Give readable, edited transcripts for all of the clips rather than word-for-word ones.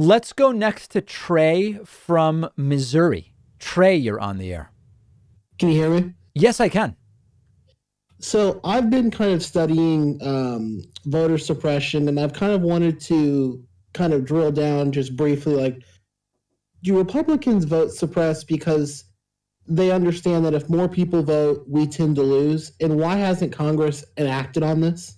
Let's go next to Trey from Missouri. Trey, you're on the air. Can you hear me? Yes, I can. So I've been kind of studying voter suppression, and I've kind of wanted to kind of drill down just briefly, like, do Republicans vote suppress because they understand that if more people vote, we tend to lose? And why hasn't Congress enacted on this?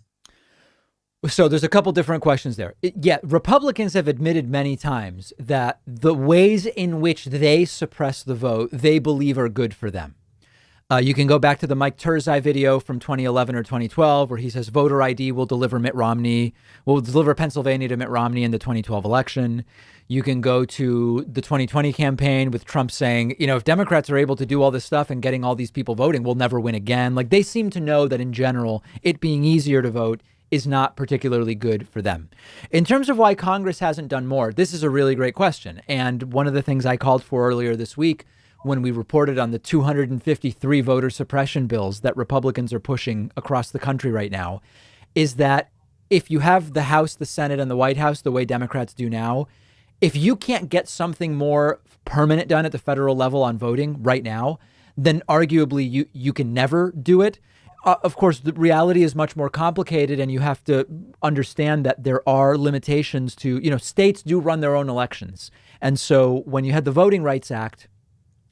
So there's a couple different questions there. Yeah, Republicans have admitted many times that the ways in which they suppress the vote, they believe are good for them. You can go back to the Mike Turzai video from 2011 or 2012, where he says voter ID will deliver Pennsylvania to Mitt Romney in the 2012 election. You can go to the 2020 campaign with Trump saying, if Democrats are able to do all this stuff and getting all these people voting, we'll never win again. Like, they seem to know that in general, it being easier to vote is not particularly good for them. In terms of why Congress hasn't done more, this is a really great question. And one of the things I called for earlier this week when we reported on the 253 voter suppression bills that Republicans are pushing across the country right now is that if you have the House, the Senate, and the White House the way Democrats do now, if you can't get something more permanent done at the federal level on voting right now, then arguably you can never do it. Of course, the reality is much more complicated, and you have to understand that there are limitations to, states do run their own elections. And so when you had the Voting Rights Act,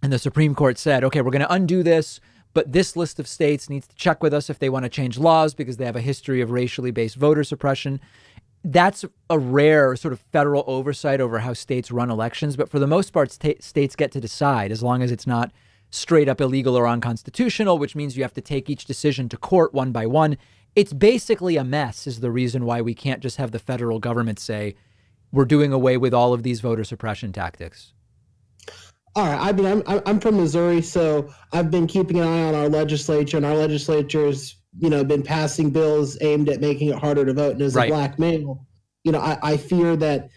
and the Supreme Court said, okay, we're going to undo this, but this list of states needs to check with us if they want to change laws because they have a history of racially based voter suppression. That's a rare sort of federal oversight over how states run elections. But for the most part, states get to decide as long as it's not straight up illegal or unconstitutional, which means you have to take each decision to court one by one. It's basically a mess is the reason why we can't just have the federal government say we're doing away with all of these voter suppression tactics. All right. I mean, I'm from Missouri, so I've been keeping an eye on our legislature, and our legislature's, been passing bills aimed at making it harder to vote. And as a black male, I fear that,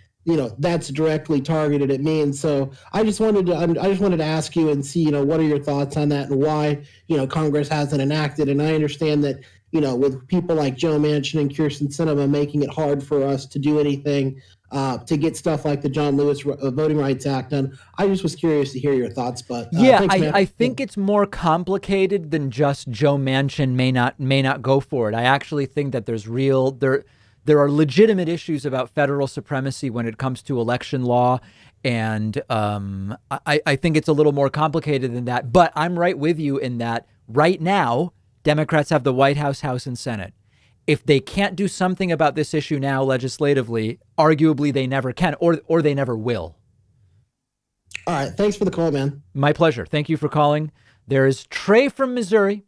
that's directly targeted at me. And so I just wanted to ask you and see, what are your thoughts on that and why, Congress hasn't enacted. And I understand that, with people like Joe Manchin and Kyrsten Sinema making it hard for us to do anything, to get stuff like the John Lewis Voting Rights Act done. I just was curious to hear your thoughts, but thanks, I think it's more complicated than just Joe Manchin may not go for it. I actually think that there are legitimate issues about federal supremacy when it comes to election law. And I think it's a little more complicated than that. But I'm right with you in that right now, Democrats have the White House, House, and Senate. If they can't do something about this issue now legislatively, arguably they never can, or they never will. All right. Thanks for the call, man. My pleasure. Thank you for calling. There is Trey from Missouri.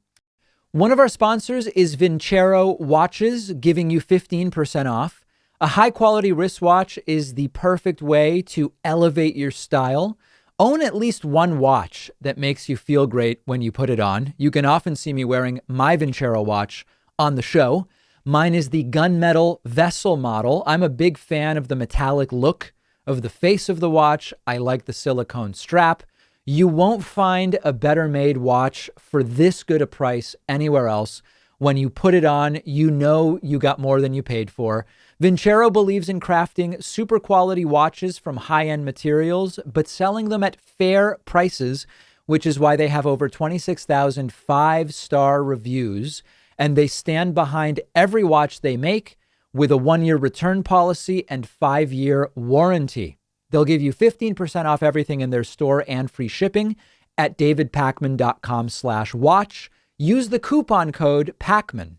One of our sponsors is Vincero Watches, giving you 15% off. A high quality wristwatch is the perfect way to elevate your style. Own at least one watch that makes you feel great when you put it on. You can often see me wearing my Vincero watch on the show. Mine is the gunmetal vessel model. I'm a big fan of the metallic look of the face of the watch. I like the silicone strap. You won't find a better made watch for this good a price anywhere else. When you put it on, you know you got more than you paid for. Vincero believes in crafting super quality watches from high-end materials, but selling them at fair prices, which is why they have over 26,000 five-star reviews. And they stand behind every watch they make with a 1-year return policy and 5-year warranty. They'll give you 15% off everything in their store and free shipping at davidpakman.com/watch. Use the coupon code PAKMAN